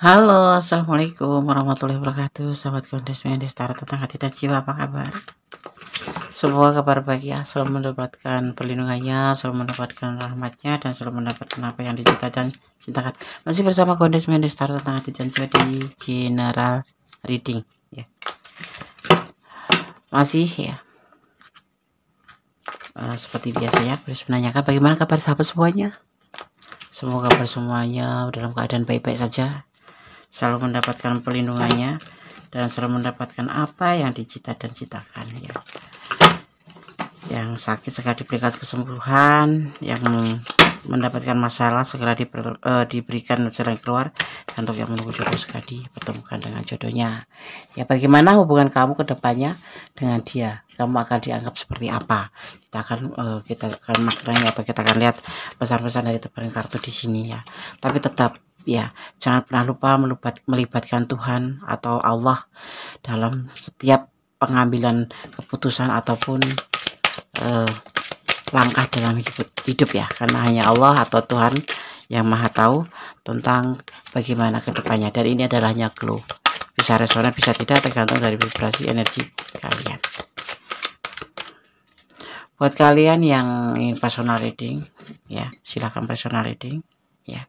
Halo, assalamualaikum warahmatullahi wabarakatuh. Sahabat Kondes Mendestara tentang hati dan jiwa, apa kabar? Semoga kabar baik ya, selalu mendapatkan perlindungannya, selalu mendapatkan rahmatnya, dan selalu mendapatkan apa yang dicita dan cintakan. Masih bersama Kondes Mendestara tentang hati dan jiwa di General Reading ya. Masih ya. Seperti biasanya, harus menanyakan bagaimana kabar sahabat semuanya. Semoga kabar semuanya dalam keadaan baik-baik saja, selalu mendapatkan perlindungannya, dan selalu mendapatkan apa yang dicita dan citakan ya. Yang sakit segera diberikan kesembuhan, yang mendapatkan masalah segera diberikan jalan keluar, dan untuk yang menunggu jodoh segera dipertemukan dengan jodohnya ya. Bagaimana hubungan kamu ke depannya dengan dia? Kamu akan dianggap seperti apa? Kita akan maknanya, atau kita akan lihat pesan-pesan dari tebaran kartu di sini ya. Tapi tetap ya, jangan pernah lupa melibatkan Tuhan atau Allah dalam setiap pengambilan keputusan ataupun langkah dalam hidup ya, karena hanya Allah atau Tuhan yang maha tahu tentang bagaimana kedepannya, dan ini adalah hanya clue, bisa resonan bisa tidak, tergantung dari vibrasi energi kalian. Buat kalian yang ingin personal reading ya, silahkan personal reading ya.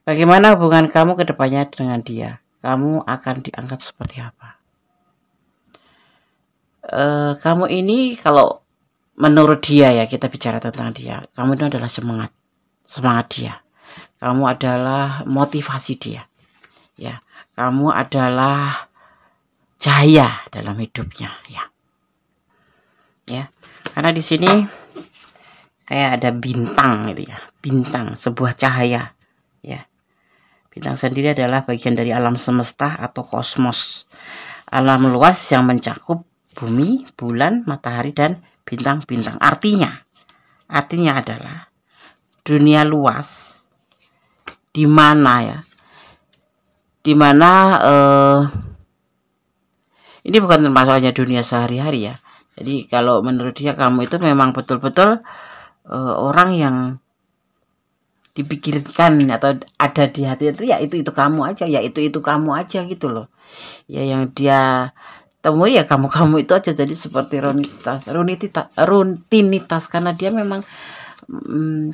Bagaimana hubungan kamu ke depannya dengan dia? Kamu akan dianggap seperti apa? Kamu ini, kalau menurut dia ya, kita bicara tentang dia, kamu itu adalah semangat dia. Kamu adalah motivasi dia. Ya, kamu adalah cahaya dalam hidupnya ya. Ya, karena di sini kayak ada bintang gitu ya, bintang, sebuah cahaya ya. Bintang sendiri adalah bagian dari alam semesta atau kosmos, alam luas yang mencakup bumi, bulan, matahari, dan bintang-bintang. Artinya adalah dunia luas di mana ya, di mana ini bukan termasuk hanya dunia sehari-hari ya. Jadi kalau menurut dia, kamu itu memang betul-betul orang yang dipikirkan atau ada di hati itu ya, itu kamu aja ya, itu kamu aja gitu loh ya. Yang dia temui ya kamu itu aja. Jadi seperti rutinitas, karena dia memang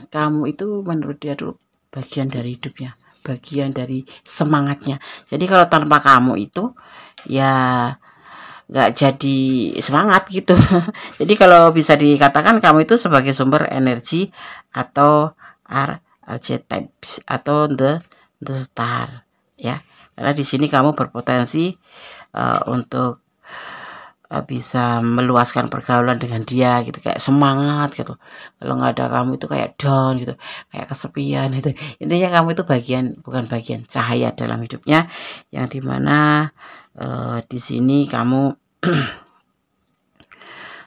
kamu itu menurut dia dulu bagian dari hidupnya, bagian dari semangatnya. Jadi kalau tanpa kamu itu ya nggak jadi semangat gitu. Jadi kalau bisa dikatakan kamu itu sebagai sumber energi atau archetypes atau the star ya. Karena di sini kamu berpotensi untuk bisa meluaskan pergaulan dengan dia gitu, kayak semangat gitu. Kalau nggak ada kamu itu kayak down gitu, kayak kesepian gitu. Intinya kamu itu bukan bagian cahaya dalam hidupnya, yang dimana di sini kamu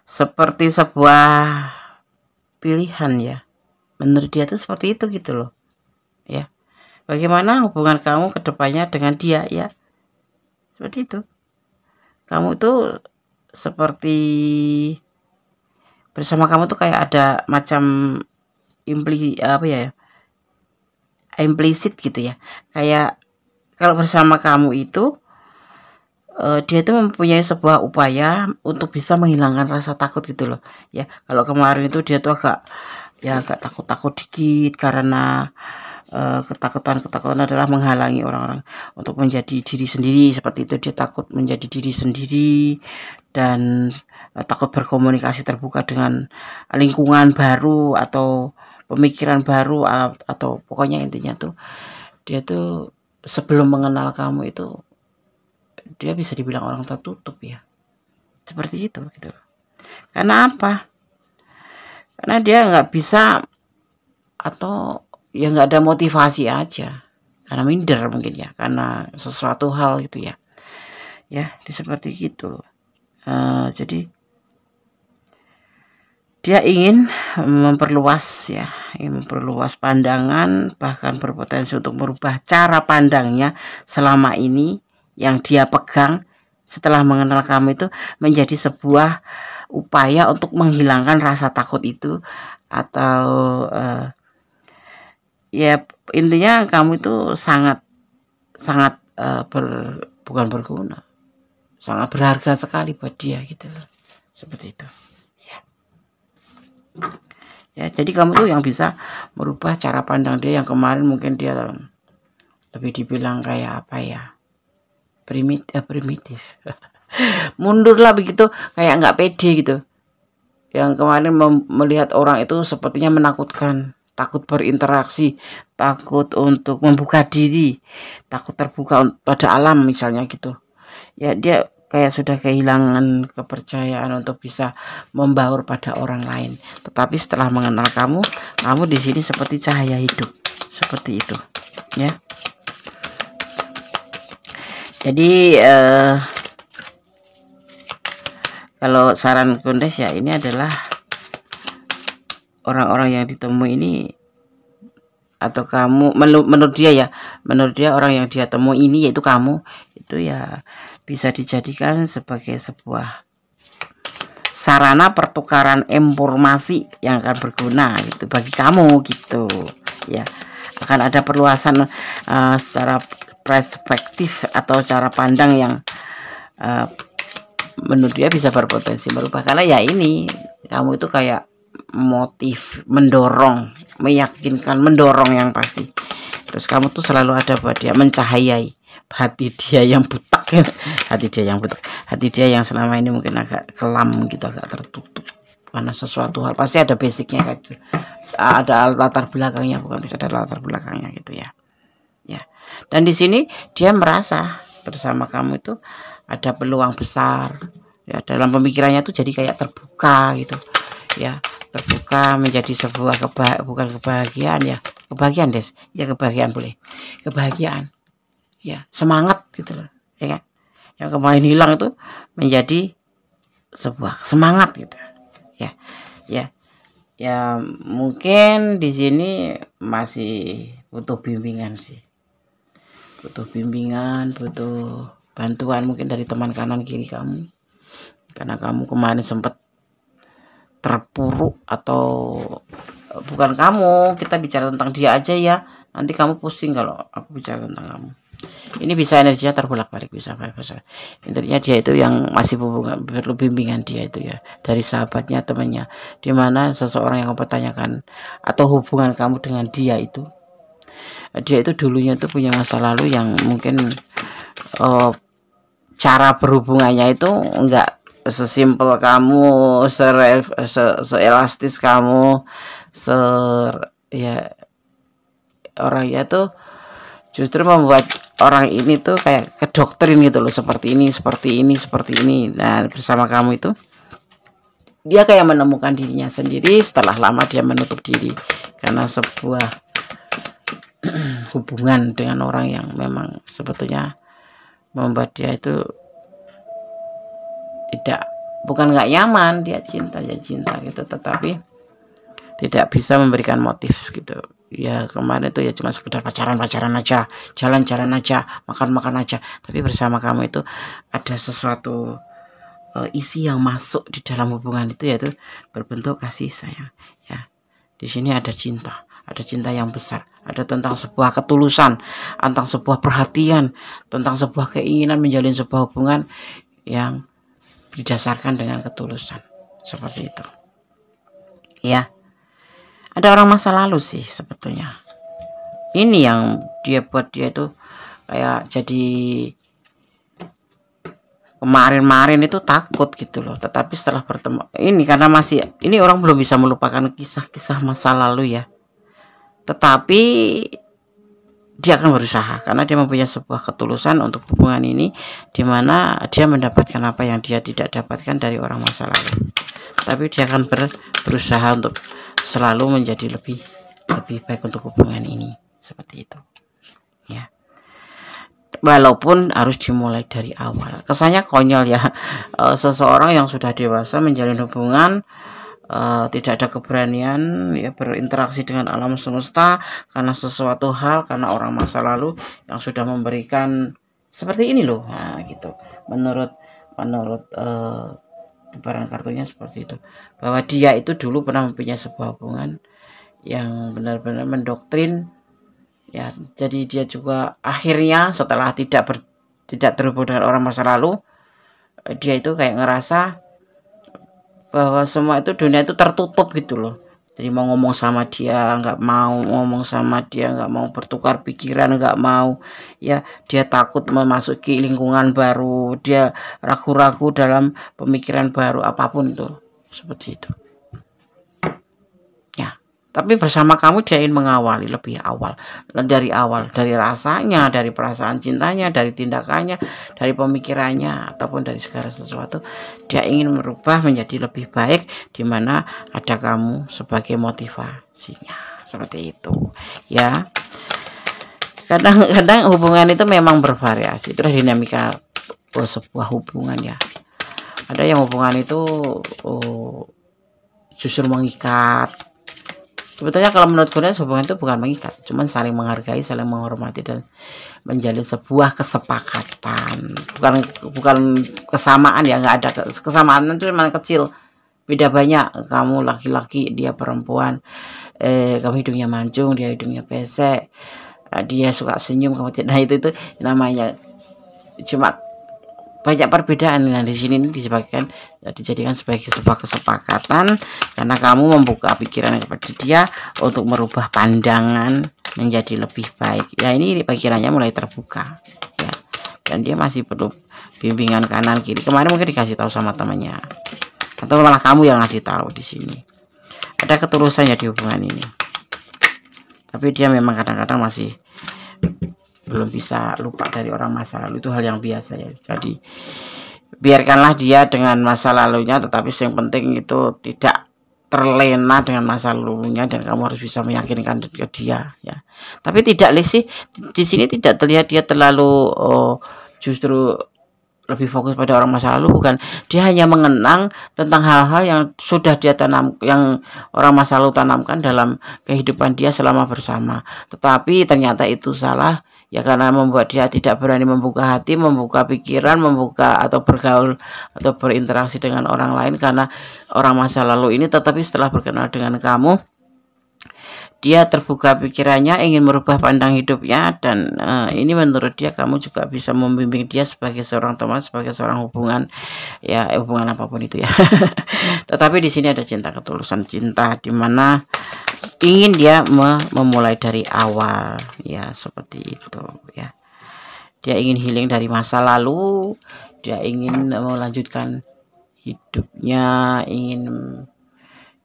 seperti sebuah pilihan ya. Menurut dia tuh seperti itu gitu loh ya. Bagaimana hubungan kamu ke depannya dengan dia ya, seperti itu. Kamu tuh seperti bersama kamu tuh kayak ada macam implisit gitu ya. Kayak kalau bersama kamu itu dia itu mempunyai sebuah upaya untuk bisa menghilangkan rasa takut gitu loh ya. Kalau kemarin itu dia tuh agak takut-takut dikit, karena ketakutan adalah menghalangi orang-orang untuk menjadi diri sendiri. Seperti itu, dia takut menjadi diri sendiri dan takut berkomunikasi terbuka dengan lingkungan baru atau pemikiran baru, atau pokoknya intinya tuh dia tuh sebelum mengenal kamu itu dia bisa dibilang orang tertutup ya, seperti itu gitu. Karena apa? Karena dia nggak bisa, atau ya nggak ada motivasi aja, karena minder mungkin ya, karena sesuatu hal gitu ya seperti gitu. Jadi dia ingin memperluas pandangan, bahkan berpotensi untuk merubah cara pandangnya selama ini yang dia pegang setelah mengenal kamu itu, menjadi sebuah upaya untuk menghilangkan rasa takut itu, atau ya intinya kamu itu sangat sangat bukan berguna, sangat berharga sekali buat dia gitu loh, seperti itu ya. Ya, jadi kamu tuh yang bisa merubah cara pandang dia yang kemarin mungkin dia lebih dibilang kayak apa ya, primitif mundur lah begitu, kayak nggak pede gitu. Yang kemarin melihat orang itu sepertinya menakutkan, takut berinteraksi, takut untuk membuka diri, takut terbuka pada alam misalnya gitu. Ya dia kayak sudah kehilangan kepercayaan untuk bisa membaur pada orang lain. Tetapi setelah mengenal kamu di sini seperti cahaya hidup, seperti itu, ya. Jadi kalau saran Kundes ya, ini adalah orang-orang yang ditemui ini, atau kamu menurut dia orang yang dia temui ini yaitu kamu, itu ya bisa dijadikan sebagai sebuah sarana pertukaran informasi yang akan berguna gitu bagi kamu gitu ya. Akan ada perluasan secara perspektif atau cara pandang yang menurut dia bisa berpotensi merubah, karena ya ini kamu itu kayak motif, mendorong, meyakinkan, mendorong yang pasti. Terus kamu tuh selalu ada buat dia, mencahayai hati dia yang butak hati dia yang selama ini mungkin agak kelam gitu, agak tertutup karena sesuatu hal. Pasti ada basicnya kayak gitu, ada latar belakangnya, bukan bisa ada latar belakangnya gitu ya. Dan di sini dia merasa bersama kamu itu ada peluang besar ya, dalam pemikirannya tuh jadi kayak terbuka gitu ya, terbuka menjadi sebuah bukan kebahagiaan ya, kebahagiaan Des ya, kebahagiaan boleh, kebahagiaan ya, semangat gitu loh ya kan, yang kemarin hilang itu menjadi sebuah semangat gitu ya. Mungkin di sini masih butuh bimbingan sih, butuh bantuan mungkin dari teman kanan kiri kamu, karena kamu kemarin sempat terpuruk, atau bukan kamu, kita bicara tentang dia aja ya, nanti kamu pusing kalau aku bicara tentang kamu. Ini bisa energinya terbolak-balik, bisa. Intinya dia itu yang masih perlu bimbingan dia itu ya, dari sahabatnya, temannya, dimana seseorang yang kamu pertanyakan atau hubungan kamu dengan dia itu dulunya itu punya masa lalu yang mungkin cara berhubungannya itu enggak sesimpel kamu, seelastis kamu, ya, orangnya tuh justru membuat orang ini tuh kayak kedoktrin gitu loh, seperti ini. Nah, bersama kamu itu dia kayak menemukan dirinya sendiri setelah lama dia menutup diri karena sebuah hubungan dengan orang yang memang sebetulnya membuat dia itu bukan nggak nyaman, dia cinta gitu, tetapi tidak bisa memberikan motif gitu ya. Kemarin itu ya cuma sekedar pacaran aja, jalan-jalan aja, makan aja, tapi bersama kamu itu ada sesuatu isi yang masuk di dalam hubungan itu, yaitu berbentuk kasih sayang ya. Di sini ada cinta yang besar, ada tentang sebuah ketulusan, tentang sebuah perhatian, tentang sebuah keinginan menjalin sebuah hubungan yang didasarkan dengan ketulusan, seperti itu ya. Ada orang masa lalu sih sebetulnya, ini yang dia buat dia itu kayak jadi kemarin itu takut gitu loh. Tetapi setelah bertemu ini, karena ini orang belum bisa melupakan kisah-kisah masa lalu ya, tetapi dia akan berusaha karena dia mempunyai sebuah ketulusan untuk hubungan ini, dimana dia mendapatkan apa yang dia tidak dapatkan dari orang masa lalu. Tapi dia akan berusaha untuk selalu menjadi lebih baik untuk hubungan ini, seperti itu ya. Walaupun harus dimulai dari awal. Kesannya konyol ya, seseorang yang sudah dewasa menjalin hubungan tidak ada keberanian ya berinteraksi dengan alam semesta karena sesuatu hal, karena orang masa lalu yang sudah memberikan seperti ini loh, nah gitu. Menurut tebaran kartunya seperti itu, bahwa dia itu dulu pernah mempunyai sebuah hubungan yang benar-benar mendoktrin ya. Jadi dia juga akhirnya setelah tidak terhubung dengan orang masa lalu, dia itu kayak ngerasa bahwa semua itu dunia itu tertutup gitu loh. Jadi mau ngomong sama dia nggak mau, ngomong sama dia nggak mau, bertukar pikiran nggak mau, ya. Dia takut memasuki lingkungan baru, dia ragu-ragu dalam pemikiran baru apapun itu, seperti itu. Ya, tapi bersama kamu dia ingin mengawali lebih awal, dari rasanya, dari perasaan cintanya, dari tindakannya, dari pemikirannya, ataupun dari segala sesuatu. Dia ingin merubah menjadi lebih baik, di mana ada kamu sebagai motivasinya, seperti itu, ya. Kadang-kadang hubungan itu memang bervariasi, itu dinamika sebuah hubungan, ya. Ada yang hubungan itu justru mengikat. Sebetulnya kalau menurut gue hubungan itu bukan mengikat, cuman saling menghargai, saling menghormati, dan menjalin sebuah kesepakatan. Bukan kesamaan, ya, nggak ada kesamaan, itu memang kecil. Beda banyak, kamu laki-laki, dia perempuan. Kamu hidungnya mancung, dia hidungnya pesek. Dia suka senyum, kamu tidak. Nah, itu namanya cuma banyak perbedaan. Nah, di sini dijadikan sebagai sebuah kesepakatan karena kamu membuka pikiran kepada dia untuk merubah pandangan menjadi lebih baik. Ya, ini pikirannya mulai terbuka, ya. Dan dia masih perlu bimbingan kanan kiri. Kemarin mungkin dikasih tahu sama temannya, atau malah kamu yang ngasih tahu. Di sini ada ketulusannya di hubungan ini. Tapi dia memang kadang-kadang masih belum bisa lupa dari orang masa lalu, itu hal yang biasa, ya. Jadi biarkanlah dia dengan masa lalunya, tetapi yang penting itu tidak terlena dengan masa lalunya, dan kamu harus bisa meyakinkan ke dia, ya. Tapi tidak sih, di sini tidak terlihat dia terlalu justru lebih fokus pada orang masa lalu, bukan. Dia hanya mengenang tentang hal-hal yang sudah dia yang orang masa lalu tanamkan dalam kehidupan dia selama bersama. Tetapi ternyata itu salah, ya, karena membuat dia tidak berani membuka hati, membuka pikiran, membuka atau bergaul atau berinteraksi dengan orang lain karena orang masa lalu ini. Tetapi setelah berkenal dengan kamu, dia terbuka pikirannya, ingin merubah pandang hidupnya, dan ini menurut dia kamu juga bisa membimbing dia sebagai seorang teman, sebagai seorang hubungan, ya, hubungan apapun itu, ya. Tetapi di sini ada cinta, ketulusan cinta, di mana ingin dia memulai dari awal, ya, seperti itu, ya. Dia ingin healing dari masa lalu, dia ingin melanjutkan hidupnya,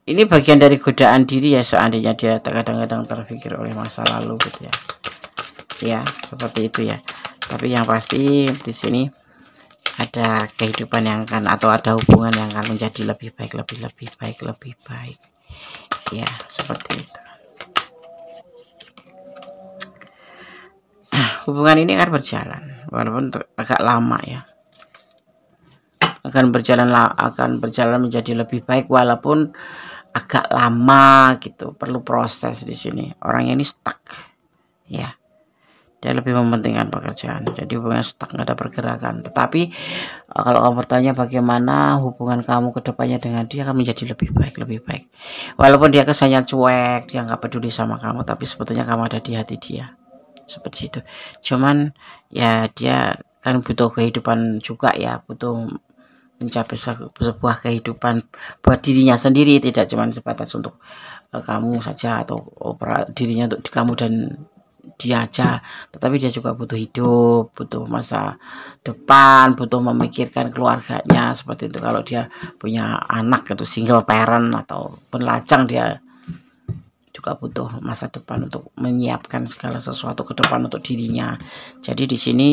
ini bagian dari godaan diri, ya, seandainya dia kadang-kadang terpikir oleh masa lalu, gitu, ya. Ya, seperti itu, ya. Tapi yang pasti di sini ada kehidupan yang akan, atau ada hubungan yang akan menjadi lebih baik, lebih baik. Ya, seperti itu. Hubungan ini akan berjalan walaupun agak lama, ya. Akan berjalan menjadi lebih baik walaupun agak lama, gitu. Perlu proses di sini. Orangnya ini stuck, ya. Dia lebih mementingkan pekerjaan, jadi hubungan stuck, nggak ada pergerakan. Tetapi kalau kamu bertanya bagaimana hubungan kamu ke depannya dengan dia, akan menjadi lebih baik. Walaupun dia kesannya cuek, dia nggak peduli sama kamu, tapi sebetulnya kamu ada di hati dia, seperti itu. Cuman, ya, dia kan butuh kehidupan juga, ya, butuh mencapai sebuah kehidupan buat dirinya sendiri, tidak cuma sebatas untuk kamu saja, atau dirinya untuk kamu dan dia aja, tetapi dia juga butuh hidup, butuh masa depan, butuh memikirkan keluarganya, seperti itu. Kalau dia punya anak, itu single parent atau penlajang, dia juga butuh masa depan untuk menyiapkan segala sesuatu ke depan untuk dirinya. Jadi di sini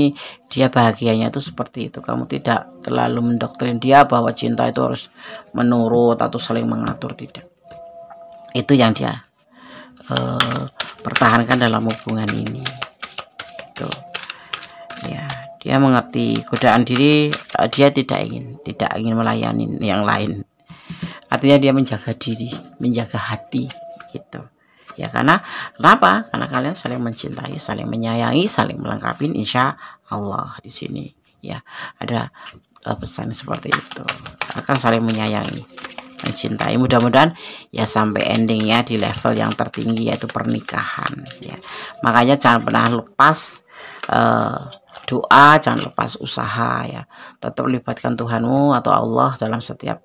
dia bahagianya itu seperti itu. Kamu tidak terlalu mendoktrin dia bahwa cinta itu harus menurut atau saling mengatur, tidak. Itu yang dia pertahankan dalam hubungan ini. Tuh, ya, dia mengerti godaan diri. Dia tidak ingin melayani yang lain. Artinya dia menjaga diri, menjaga hati, gitu. Ya, kenapa? Karena kalian saling mencintai, saling menyayangi, saling melengkapi, insya Allah. Di sini, ya, ada pesan seperti itu, akan saling menyayangi. mencintai. Mudah-mudahan ya sampai endingnya di level yang tertinggi, yaitu pernikahan ya. Makanya jangan pernah lepas doa, jangan lepas usaha ya. Tetap libatkan Tuhanmu atau Allah dalam setiap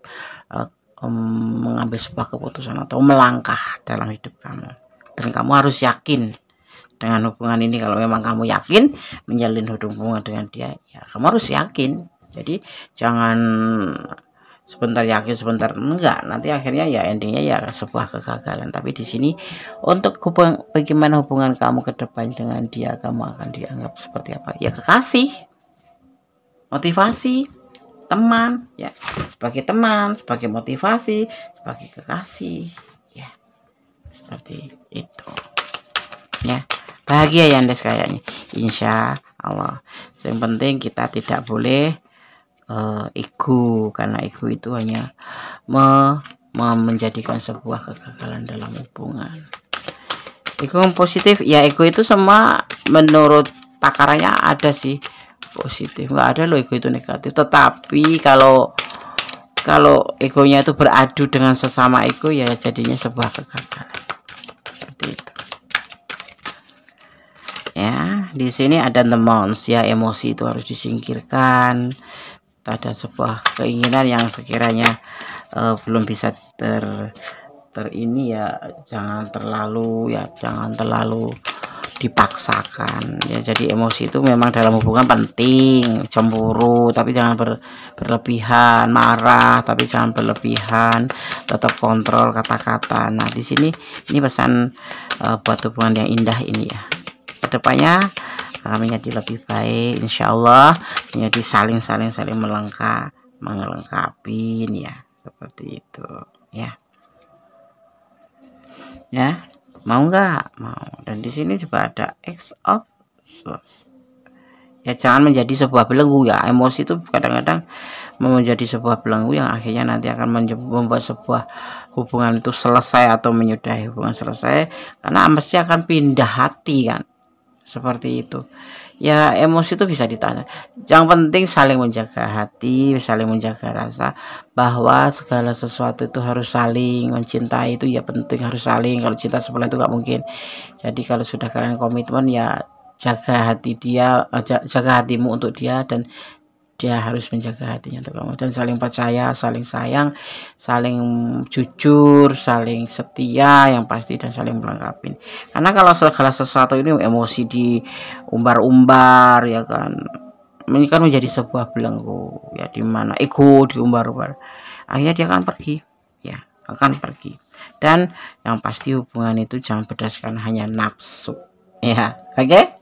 mengambil sebuah keputusan atau melangkah dalam hidup kamu. Dan kamu harus yakin dengan hubungan ini. Kalau memang kamu yakin menjalin hubungan dengan dia, ya kamu harus yakin. Jadi jangan sebentar yakin sebentar enggak, nanti akhirnya ya endingnya ya sebuah kegagalan. Tapi di sini untuk bagaimana hubungan kamu ke depan dengan dia, kamu akan dianggap seperti apa? Ya kekasih, motivasi, teman ya, sebagai teman, sebagai motivasi, sebagai kekasih ya, seperti itu ya. Bahagia ya Anda kayaknya, insya Allah. Yang penting kita tidak boleh ego, karena ego itu hanya menjadikan sebuah kegagalan dalam hubungan. Ego positif ya, ego itu semua menurut takarannya ada sih positif, nggak ada loh ego itu negatif. Tetapi kalau egonya itu beradu dengan sesama ego, ya jadinya sebuah kegagalan. Seperti itu ya. Di sini ada the mons ya, emosi itu harus disingkirkan. Ada sebuah keinginan yang sekiranya belum bisa ini ya, jangan terlalu dipaksakan ya. Jadi emosi itu memang dalam hubungan penting, cemburu tapi jangan berlebihan, marah tapi jangan berlebihan, tetap kontrol kata-kata. Nah di sini ini pesan buat hubungan yang indah ini ya. Kedepannya akan menjadi lebih baik, insya Allah, menjadi saling melengkapi ya, seperti itu ya. Ya, mau nggak? Mau. Dan di sini juga ada X of Swords. Ya jangan menjadi sebuah belenggu ya. Emosi itu kadang-kadang menjadi sebuah belenggu yang akhirnya nanti akan membuat sebuah hubungan itu selesai atau menyudahi hubungan selesai, karena mesti akan pindah hati kan. Seperti itu ya. Emosi itu bisa ditahan. Yang penting saling menjaga hati, saling menjaga rasa, bahwa segala sesuatu itu harus saling mencintai. Itu ya penting, harus saling. Kalau cinta sebelah itu nggak mungkin. Jadi kalau sudah kalian komitmen ya jaga hati dia, jaga hatimu untuk dia, dan dia harus menjaga hatinya untuk kamu. Dan saling percaya, saling sayang, saling jujur, saling setia yang pasti, dan saling melengkapi. Karena kalau segala sesuatu ini emosi diumbar-umbar ya kan, ini kan menjadi sebuah belenggu ya, dimana ego diumbar-umbar, akhirnya dia akan pergi ya, akan pergi. Dan yang pasti hubungan itu jangan berdasarkan hanya nafsu ya. Oke.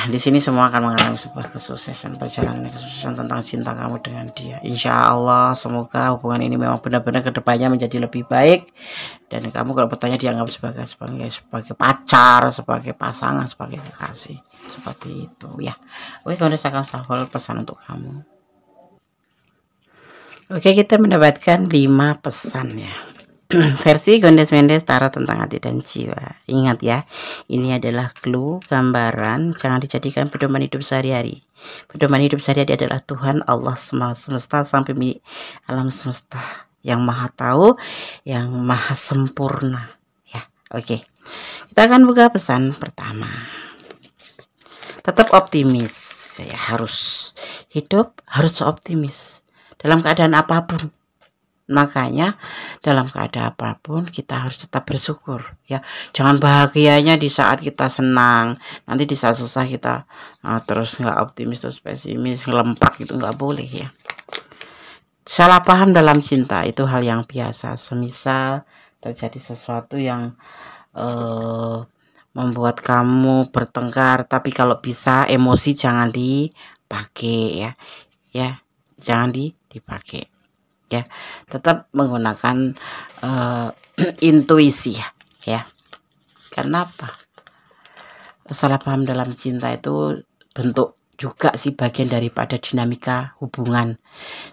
Di sini semua akan mengalami sebuah kesuksesan, perjalanan kesuksesan tentang cinta kamu dengan dia. Insya Allah, semoga hubungan ini memang benar-benar kedepannya menjadi lebih baik. Dan kamu kalau bertanya dianggap sebagai pacar, sebagai pasangan, sebagai kekasih, seperti itu ya. Oke, kalau saya akan shuffle pesan untuk kamu. Oke, kita mendapatkan 5 pesan ya. Versi Gondes Mendes Tarot tentang hati dan jiwa. Ingat ya, ini adalah clue, gambaran, jangan dijadikan pedoman hidup sehari-hari. Pedoman hidup sehari-hari adalah Tuhan Allah semesta, sang pemilik alam semesta, yang maha tahu, yang maha sempurna ya. Oke, kita akan buka pesan pertama. Tetap optimis ya, harus hidup, harus optimis dalam keadaan apapun. Makanya dalam keadaan apapun kita harus tetap bersyukur ya. Jangan bahagianya di saat kita senang, nanti di saat susah kita terus nggak optimis, terus pesimis, ngelempak, gitu nggak boleh ya. Salah paham dalam cinta itu hal yang biasa. Semisal terjadi sesuatu yang membuat kamu bertengkar, tapi kalau bisa emosi jangan dipakai ya, jangan dipakai ya. Tetap menggunakan intuisi ya. Kenapa? Salah paham dalam cinta itu bentuk juga sih bagian daripada dinamika hubungan.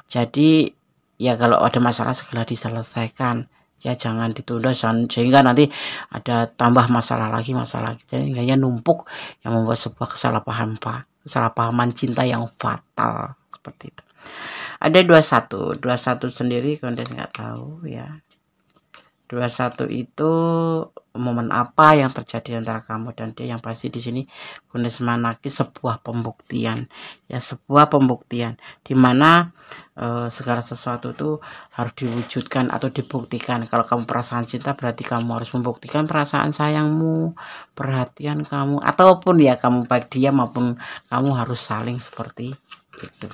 Jadi ya kalau ada masalah segera diselesaikan ya, jangan ditunda sehingga nanti ada tambah masalah lagi, jadi numpuk yang membuat sebuah kesalahpahaman cinta yang fatal, seperti itu. Ada 21 sendiri Kondes nggak tahu ya. 21 itu momen apa yang terjadi antara kamu dan dia, yang pasti di sini Kondes menaki sebuah pembuktian ya, sebuah pembuktian di mana segala sesuatu itu harus diwujudkan atau dibuktikan. Kalau kamu perasaan cinta berarti kamu harus membuktikan perasaan sayangmu, perhatian kamu, ataupun ya kamu baik dia maupun kamu harus saling seperti itu.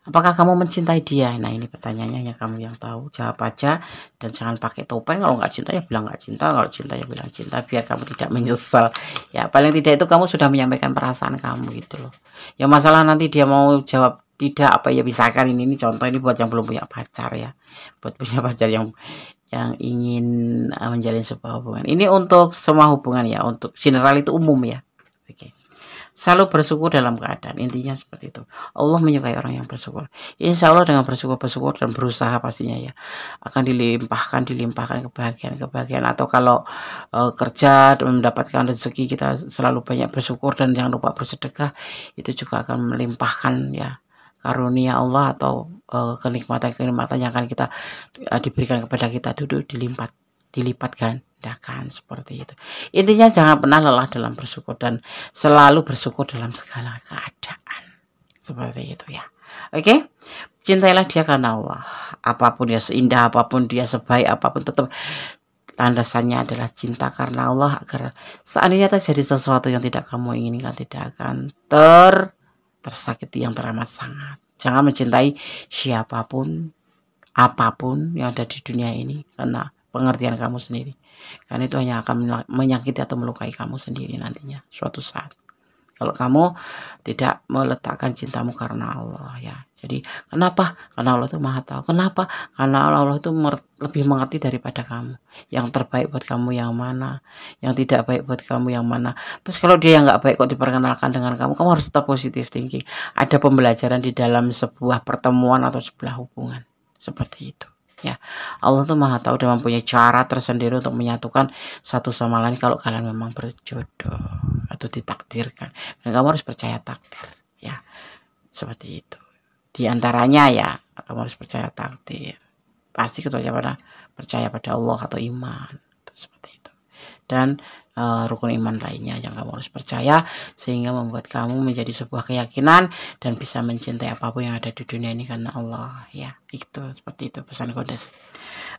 Apakah kamu mencintai dia? Nah ini pertanyaannya, yang kamu yang tahu, jawab aja dan jangan pakai topeng. Kalau nggak cinta ya bilang nggak cinta, kalau cinta ya bilang cinta, biar kamu tidak menyesal ya. Paling tidak itu kamu sudah menyampaikan perasaan kamu gitu loh ya. Masalah nanti dia mau jawab tidak apa ya, misalkan ini contoh, ini buat yang belum punya pacar ya, buat punya pacar yang ingin menjalin sebuah hubungan. Ini untuk semua hubungan ya, untuk general itu umum ya. Oke. Selalu bersyukur dalam keadaan, intinya seperti itu. Allah menyukai orang yang bersyukur. Insya Allah dengan bersyukur dan berusaha pastinya ya akan dilimpahkan kebahagiaan. Atau kalau kerja dan mendapatkan rezeki, kita selalu banyak bersyukur dan jangan lupa bersedekah, itu juga akan melimpahkan ya karunia Allah atau kenikmatan yang akan kita diberikan kepada kita duduk dilipat gandakan seperti itu. Intinya jangan pernah lelah dalam bersyukur dan selalu bersyukur dalam segala keadaan seperti itu ya. Oke, cintailah dia karena Allah. Apapun dia, seindah apapun dia, sebaik apapun, tetap landasannya adalah cinta karena Allah, agar seandainya terjadi sesuatu yang tidak kamu inginkan, tidak akan tersakiti yang teramat sangat. Jangan mencintai siapapun, apapun yang ada di dunia ini karena pengertian kamu sendiri, karena itu hanya akan menyakiti atau melukai kamu sendiri nantinya suatu saat kalau kamu tidak meletakkan cintamu karena Allah ya. Jadi kenapa? Karena Allah itu maha tahu. Kenapa? Karena Allah itu lebih mengerti daripada kamu. Yang terbaik buat kamu yang mana, yang tidak baik buat kamu yang mana. Terus kalau dia yang nggak baik kok diperkenalkan dengan kamu harus tetap positif thinking. Ada pembelajaran di dalam sebuah pertemuan atau sebuah hubungan seperti itu ya. Allah tuh maha tahu dan mempunyai cara tersendiri untuk menyatukan satu sama lain kalau kalian memang berjodoh atau ditakdirkan, dan kamu harus percaya takdir ya, seperti itu. Di antaranya ya kamu harus percaya takdir, pasti percaya pada Allah atau iman seperti itu, dan rukun iman lainnya yang kamu harus percaya, sehingga membuat kamu menjadi sebuah keyakinan dan bisa mencintai apapun yang ada di dunia ini karena Allah ya. Itu seperti itu pesan Kondes.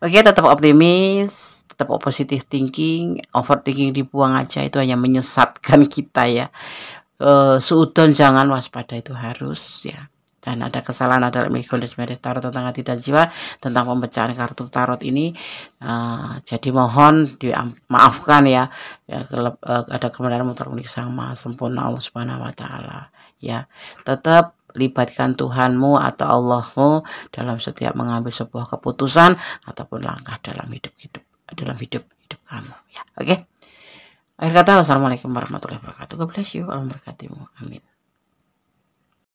Oke, tetap optimis, tetap positive thinking. Overthinking dibuang aja, itu hanya menyesatkan kita ya. Suudon jangan, waspada itu harus ya. Dan ada kesalahan adalah milik Kondes Meris Tarot tentang hati dan jiwa, tentang pembacaan kartu tarot ini. Jadi mohon dimaafkan ya, ada kebenaran mutlak unik sama sempurna Allah Subhanahu wa Ta'ala ya. Tetap libatkan Tuhanmu atau Allahmu dalam setiap mengambil sebuah keputusan ataupun langkah dalam hidup kamu ya. Oke. Akhir kata, wassalamualaikum warahmatullahi wabarakatuh. God bless you. Allah memberkatimu. Amin.